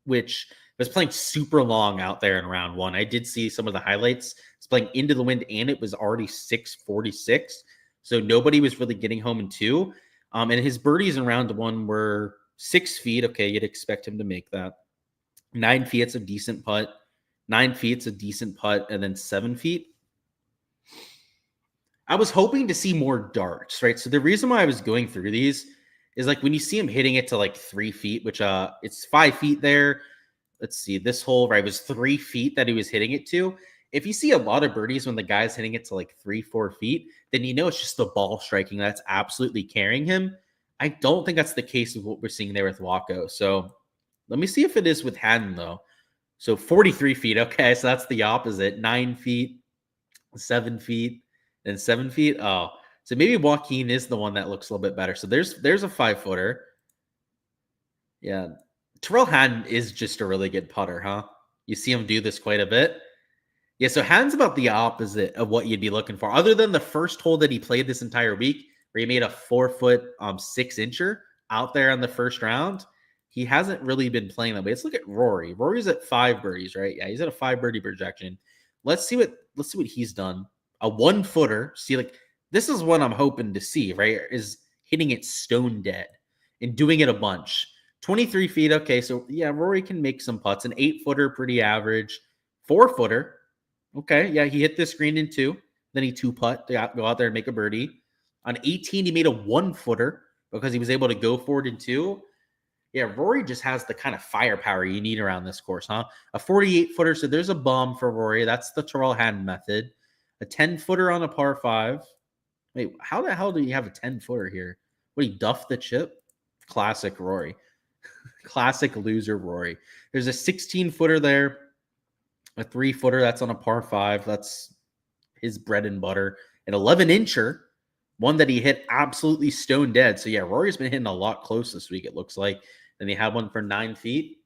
which was playing super long out there in round 1. I did see some of the highlights. It's playing into the wind, and it was already 646. So nobody was really getting home in 2. And his birdies in round 1 were 6 feet. Okay, you'd expect him to make that. 9 feet, it's a decent putt. 9 feet, it's a decent putt. And then 7 feet. I was hoping to see more darts, right? So the reason why I was going through these is like when you see him hitting it to like 3 feet, which it's 5 feet there. Let's see, this hole, right, was 3 feet that he was hitting it to. If you see a lot of birdies when the guy's hitting it to like 3-4 feet, then you know it's just the ball striking that's absolutely carrying him. I don't think that's the case of what we're seeing there with Waco. So let me see if it is with Haddon, though. So 43 feet. Okay, so that's the opposite. 9 feet, 7 feet, and 7 feet. Oh, so maybe Joaquin is the one that looks a little bit better. So there's a 5-footer. Yeah. Terrell Haddon is just a really good putter, huh? You see him do this quite a bit. Yeah, so Haddon's about the opposite of what you'd be looking for. Other than the first hole that he played this entire week, where he made a 4-foot 6-incher out there on the first round, he hasn't really been playing that way. Let's look at Rory. Rory's at 5 birdies, right? Yeah, he's at a 5 birdie projection. Let's see what he's done. A 1-footer. See, like, this is what I'm hoping to see, right? Is hitting it stone dead and doing it a bunch. 23 feet. Okay, so yeah, Rory can make some putts. An 8-footer, pretty average. 4-footer. Okay, yeah, he hit this green in 2. Then he 2-putt to go out there and make a birdie. On 18, he made a 1-footer because he was able to go forward in 2. Yeah, Rory just has the kind of firepower you need around this course, huh? A 48-footer, so there's a bomb for Rory. That's the Terrell Haddon method. A 10-footer on a par 5. Wait, how the hell do you have a 10-footer here? What, he duffed the chip? Classic Rory. Classic loser Rory. There's a 16-footer there. A 3-footer, that's on a par 5. That's his bread and butter. An 11-incher, one that he hit absolutely stone dead. So yeah, Rory's been hitting a lot close this week, it looks like. And he had one for 9 feet.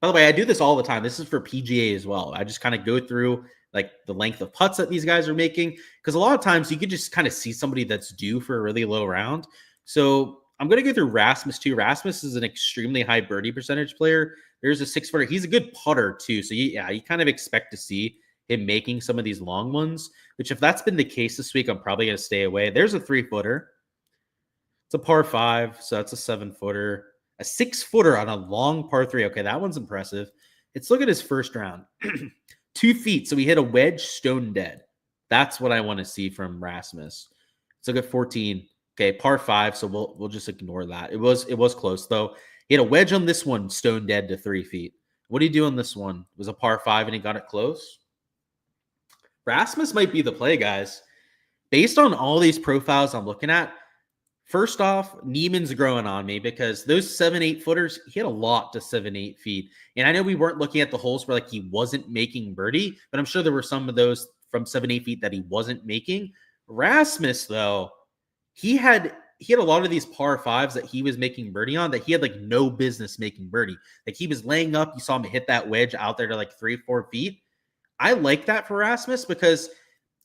By the way, I do this all the time. This is for PGA as well. I just kind of go through like the length of putts that these guys are making. Because a lot of times you could just kind of see somebody that's due for a really low round. So I'm going to go through Rasmus too. Rasmus is an extremely high birdie percentage player. There's a 6-footer. He's a good putter too. So you kind of expect to see him making some of these long ones, which if that's been the case this week, I'm probably going to stay away. There's a 3-footer. It's a par 5. So that's a 7-footer. A 6-footer on a long par 3. Okay, that one's impressive. Let's look at his first round. 2 feet. So he hit a wedge stone dead. That's what I want to see from Rasmus. Let's look at 14. Okay, par 5. So we'll just ignore that. It was close though. He had a wedge on this one, stone dead to 3 feet. What did he do on this one? It was a par 5 and he got it close. Rasmus might be the play, guys. Based on all these profiles I'm looking at, first off, Neiman's growing on me because those 7-8 footers, he had a lot to 7-8 feet. And I know we weren't looking at the holes where like he wasn't making birdie, but I'm sure there were some of those from 7-8 feet that he wasn't making. Rasmus, though, he had a lot of these par 5s that he was making birdie on that he had like no business making birdie. Like he was laying up, you saw him hit that wedge out there to like 3-4 feet. I like that for Rasmus because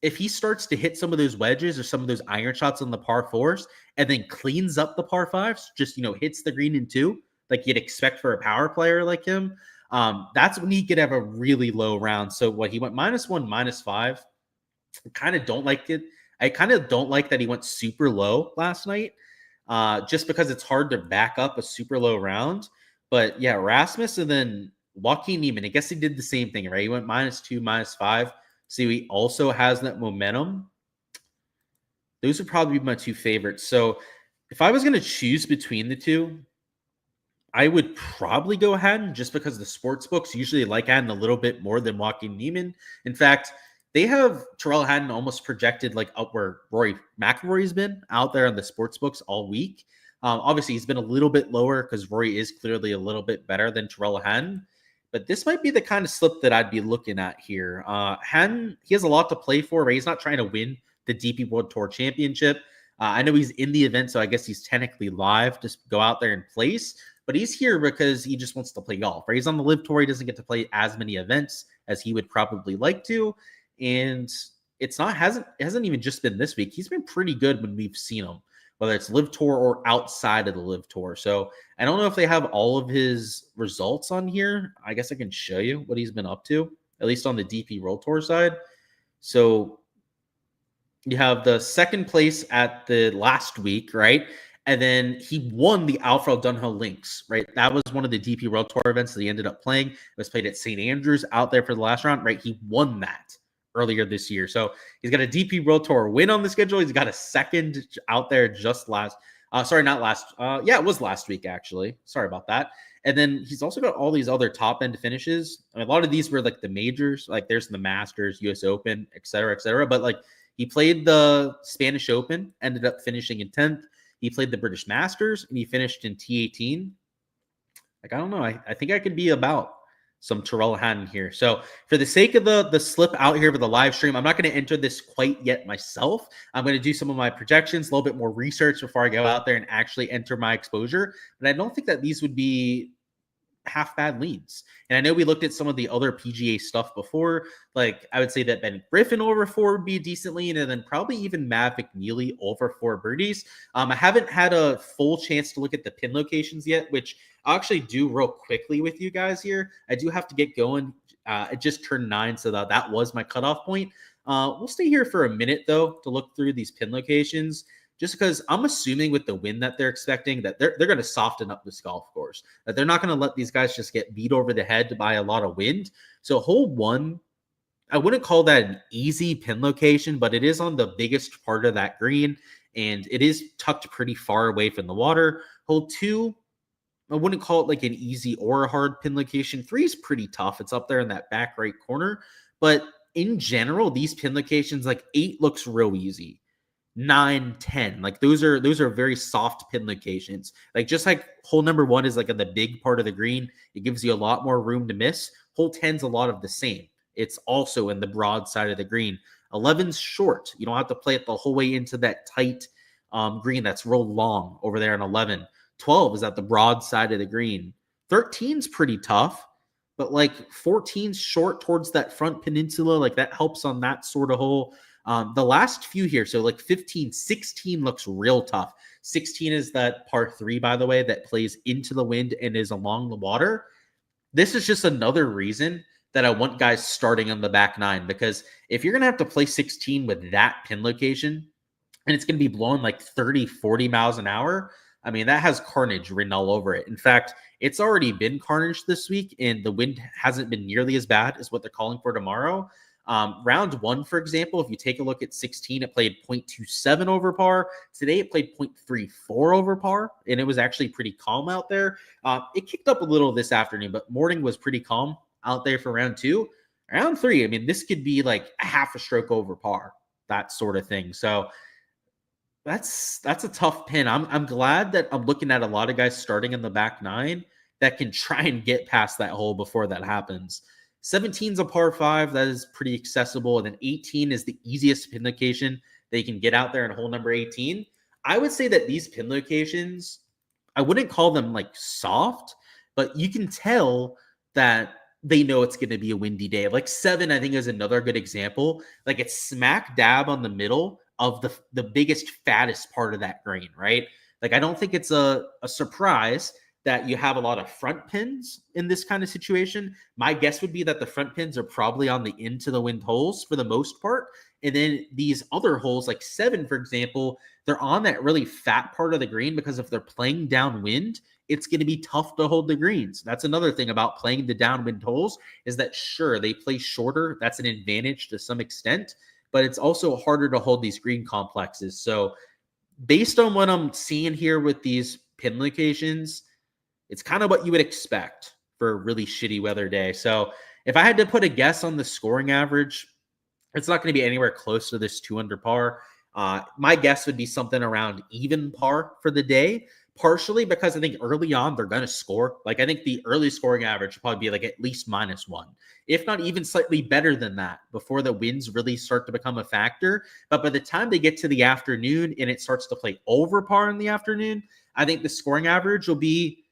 if he starts to hit some of those wedges or some of those iron shots on the par 4s and then cleans up the par 5s, just, hits the green in 2, like you'd expect for a power player like him, that's when he could have a really low round. So what he went -1, -5. I kind of don't like it. I kind of don't like that he went super low last night, just because it's hard to back up a super low round. But yeah, Rasmus and then Joaquin Neiman, I guess he did the same thing, right? He went -2, -5. So he also has that momentum. Those would probably be my 2 favorites. So if I was going to choose between the 2, I would probably go Haddon just because the sports books usually like Haddon a little bit more than Joaquin Neiman. In fact, they have Tyrrell Hatton almost projected like up where Rory McIlroy's been out there on the sports books all week. Obviously, he's been a little bit lower because Rory is clearly a little bit better than Tyrrell Hatton. But this might be the kind of slip that I'd be looking at here. Hatton, he has a lot to play for, right? He's not trying to win the DP World Tour Championship. I know he's in the event, so I guess he's technically live. Just go out there and place. But he's here because he just wants to play golf, right? He's on the Live Tour. He doesn't get to play as many events as he would probably like to. And it hasn't even just been this week. He's been pretty good when we've seen him, whether it's Live Tour or outside of the Live Tour. So I don't know if they have all of his results on here. I guess I can show you what he's been up to, at least on the DP World Tour side. So you have the second place at the last week, right? And then he won the Alfred Dunhill Links, right? That was one of the DP World Tour events that he ended up playing. It was played at St. Andrews out there for the last round, right? He won that earlier this year. So he's got a DP World Tour win on the schedule. He's got a second out there just last. It was last week, actually. Sorry about that. And then he's also got all these other top end finishes. I mean, a lot of these were like the majors, like there's the Masters, US Open, et cetera, et cetera. But like he played the Spanish Open, ended up finishing in 10th. He played the British Masters and he finished in T18. Like, I don't know. I think I could be about some Tyrrell Hatton here. So for the sake of the slip out here for the live stream, I'm not going to enter this quite yet myself. I'm going to do some of my projections, a little bit more research before I go out there and actually enter my exposure. But I don't think that these would be half bad leans. And I know we looked at some of the other PGA stuff before. Like I would say that Ben Griffin over 4 would be a decent lean, and then probably even Mav McNeely over 4 birdies. I haven't had a full chance to look at the pin locations yet, which I'll actually do real quickly with you guys here. I do have to get going. It just turned 9, so that was my cutoff point. We'll stay here for a minute, though, to look through these pin locations, just because I'm assuming with the win that they're expecting that they're going to soften up this golf course, that they're not going to let these guys just get beat over the head by a lot of wind. So hole 1, I wouldn't call that an easy pin location, but it is on the biggest part of that green, and it is tucked pretty far away from the water. Hole 2, I wouldn't call it like an easy or a hard pin location. 3 is pretty tough. It's up there in that back right corner. But in general, these pin locations, like 8 looks real easy. 9, 10, like those are very soft pin locations. Like just like hole number 1 is like on the big part of the green, it gives you a lot more room to miss. Hole 10's a lot of the same. It's also in the broad side of the green. 11's short. You don't have to play it the whole way into that tight green that's real long over there on 11. 12 is at the broad side of the green. 13's pretty tough, but like 14's short towards that front peninsula. Like that helps on that sort of hole. The last few here, so like 15, 16 looks real tough. 16 is that par 3, by the way, that plays into the wind and is along the water. This is just another reason that I want guys starting on the back 9, because if you're going to have to play 16 with that pin location and it's going to be blowing like 30, 40 miles an hour, I mean, that has carnage written all over it. In fact, it's already been carnage this week and the wind hasn't been nearly as bad as what they're calling for tomorrow. Round one, for example, if you take a look at 16, it played 0.27 over par. Today it played 0.34 over par, and it was actually pretty calm out there. It kicked up a little this afternoon, but morning was pretty calm out there for round two. Round three, I mean, this could be like a half a stroke over par, that sort of thing. So that's a tough pin. I'm glad that I'm looking at a lot of guys starting in the back nine that can try and get past that hole before that happens. 17 is a par 5. That is pretty accessible. And then 18 is the easiest pin location that you can get out there in hole number 18. I would say that these pin locations, I wouldn't call them like soft, but you can tell that they know it's going to be a windy day. Like 7, I think, is another good example. Like it's smack dab on the middle of the biggest, fattest part of that green, right? Like I don't think it's a surprise that you have a lot of front pins in this kind of situation. My guess would be that the front pins are probably on the into the wind holes for the most part. And then these other holes, like 7, for example, they're on that really fat part of the green because if they're playing downwind, it's going to be tough to hold the greens. That's another thing about playing the downwind holes is that sure, they play shorter. That's an advantage to some extent, but it's also harder to hold these green complexes. So based on what I'm seeing here with these pin locations, it's kind of what you would expect for a really shitty weather day. So if I had to put a guess on the scoring average, it's not going to be anywhere close to this 2 under par. My guess would be something around even par for the day, partially because I think early on they're going to score. Like I think the early scoring average will probably be like at least -1, if not even slightly better than that before the winds really start to become a factor. But by the time they get to the afternoon and it starts to play over par in the afternoon, I think the scoring average will be,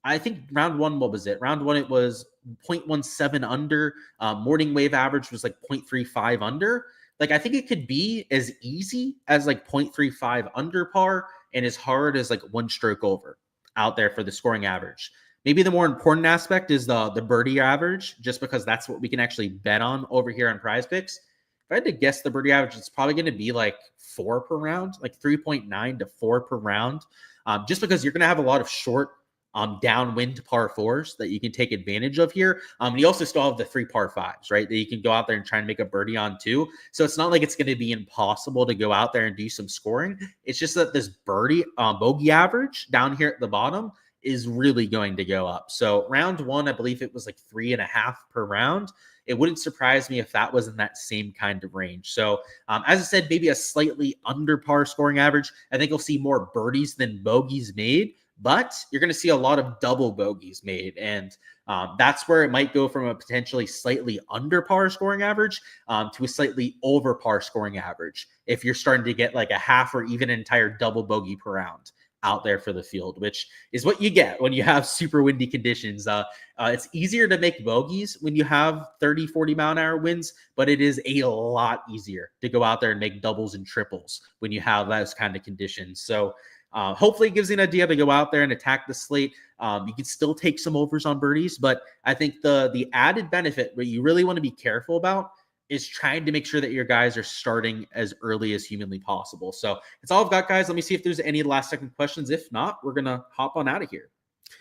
I think round one, what was it? Round one, it was 0.17 under. Morning wave average was like 0.35 under. Like, I think it could be as easy as like 0.35 under par and as hard as like 1 stroke over out there for the scoring average. Maybe the more important aspect is the birdie average, just because that's what we can actually bet on over here on Prize Picks. If I had to guess the birdie average, it's probably going to be like 4 per round, like 3.9 to 4 per round, just because you're going to have a lot of short downwind par 4s that you can take advantage of here. You also still have the 3 par 5s, right? That you can go out there and try and make a birdie on too. So it's not like it's going to be impossible to go out there and do some scoring. It's just that this birdie bogey average down here at the bottom is really going to go up. So round one, I believe it was like 3.5 per round. It wouldn't surprise me if that was in that same kind of range. So as I said, maybe a slightly under par scoring average. I think you'll see more birdies than bogeys made, but you're going to see a lot of double bogeys made. And that's where it might go from a potentially slightly under par scoring average to a slightly over par scoring average if you're starting to get like a half or even an entire double bogey per round out there for the field, which is what you get when you have super windy conditions. It's easier to make bogeys when you have 30, 40 mile an hour winds, but it is a lot easier to go out there and make doubles and triples when you have those kind of conditions. So hopefully it gives you an idea to go out there and attack the slate. You can still take some overs on birdies, but I think the added benefit, what you really want to be careful about, is trying to make sure that your guys are starting as early as humanly possible. So that's all I've got, guys. Let me see if there's any last second questions. If not, we're going to hop on out of here.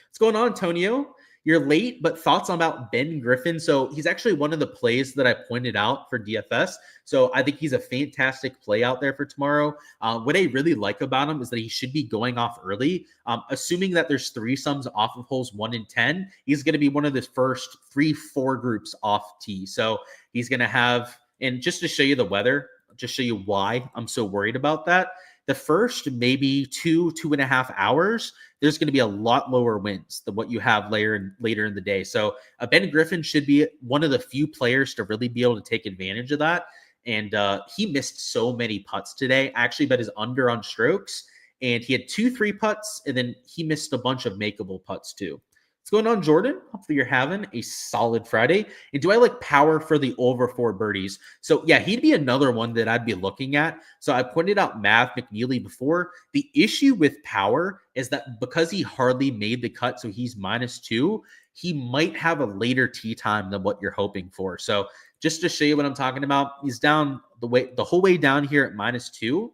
What's going on, Antonio? You're late, but thoughts about Ben Griffin? So he's actually one of the plays that I pointed out for DFS. So I think he's a fantastic play out there for tomorrow. What I really like about him is that he should be going off early. Assuming that there's 3 sums off of holes 1 and 10, he's going to be one of the first 3-4 groups off tee. So he's going to have, and just to show you the weather, just show you why I'm so worried about that. The first maybe 2.5 hours, there's going to be a lot lower winds than what you have later in the day. So Ben Griffin should be one of the few players to really be able to take advantage of that. And he missed so many putts today. I actually bet his under on strokes, and he had 2 3 putts, and then he missed a bunch of makeable putts too. What's going on, Jordan? Hopefully you're having a solid Friday. And do I like Power for the over 4 birdies? So yeah, he'd be another one that I'd be looking at. So I pointed out Mav McNeely before. The issue with Power is that because he hardly made the cut, so he's -2, he might have a later tee time than what you're hoping for. So just to show you what I'm talking about, he's down the whole way down here at -2.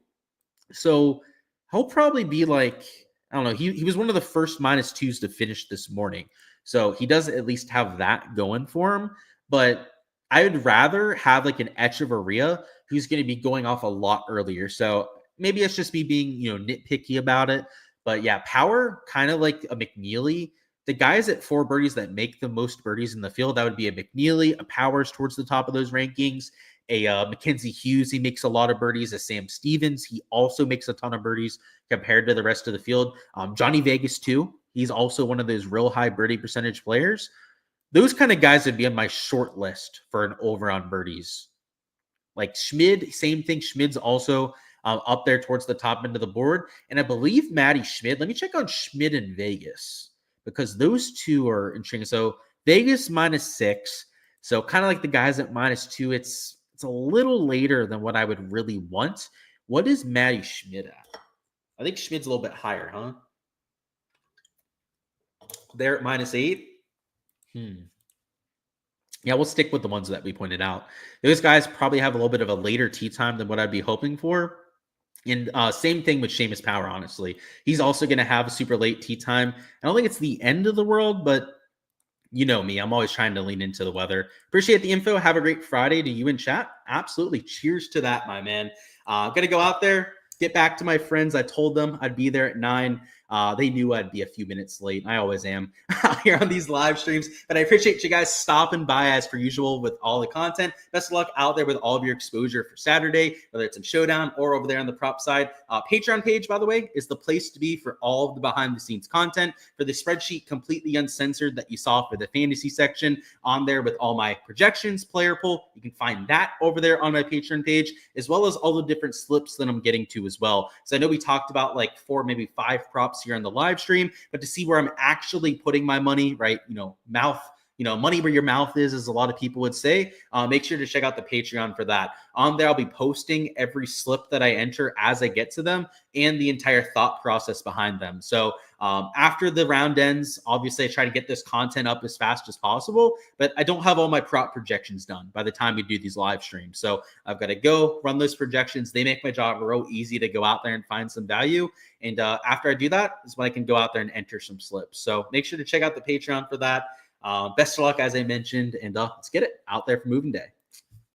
So he'll probably be like, I don't know. He was one of the first -2s to finish this morning. So he does at least have that going for him. But I would rather have like an Echeverria who's going to be going off a lot earlier. So maybe it's just me being, nitpicky about it. But yeah, power, kind of like a McNeely. The guys at 4 birdies that make the most birdies in the field, that would be a McNeely, a Powers towards the top of those rankings, a Mackenzie Hughes, he makes a lot of birdies, a Sam Stevens, he also makes a ton of birdies compared to the rest of the field. Johnny Vegas too, he's also one of those real high birdie percentage players. Those kind of guys would be on my short list for an over on birdies. Like Schmid, same thing. Schmid's also up there towards the top end of the board. And I believe Matty Schmid, let me check on Schmid in Vegas because those two are interesting. So Vegas -6. So kind of like the guys at -2. It's a little later than what I would really want. What is Matty Schmid at? I think Schmid's a little bit higher, huh? They're at -8. Yeah, we'll stick with the ones that we pointed out. Those guys probably have a little bit of a later tee time than what I'd be hoping for. And same thing with Seamus Power, honestly. He's also going to have a super late tee time. I don't think it's the end of the world, but you know me. I'm always trying to lean into the weather. Appreciate the info. Have a great Friday to you in chat. Absolutely. Cheers to that, my man. I'm going to go out there, get back to my friends. I told them I'd be there at 9. They knew I'd be a few minutes late. I always am here on these live streams, but I appreciate you guys stopping by as per usual with all the content. Best of luck out there with all of your exposure for Saturday, whether it's in Showdown or over there on the prop side. Patreon page, by the way, is the place to be for all of the behind the scenes content. For the spreadsheet, completely uncensored that you saw for the fantasy section on there with all my projections, player pool. You can find that over there on my Patreon page, as well as all the different slips that I'm getting to as well. So I know we talked about like 4, maybe 5 props here on the live stream, but to see where I'm actually putting my money, right? Money where your mouth is, as a lot of people would say. Make sure to check out the Patreon for that. On there, I'll be posting every slip that I enter as I get to them and the entire thought process behind them. So after the round ends, obviously I try to get this content up as fast as possible, but I don't have all my prop projections done by the time we do these live streams. So I've got to go run those projections. They make my job real easy to go out there and find some value. And after I do that is when I can go out there and enter some slips. So make sure to check out the Patreon for that. Best of luck, as I mentioned, and let's get it out there for moving day.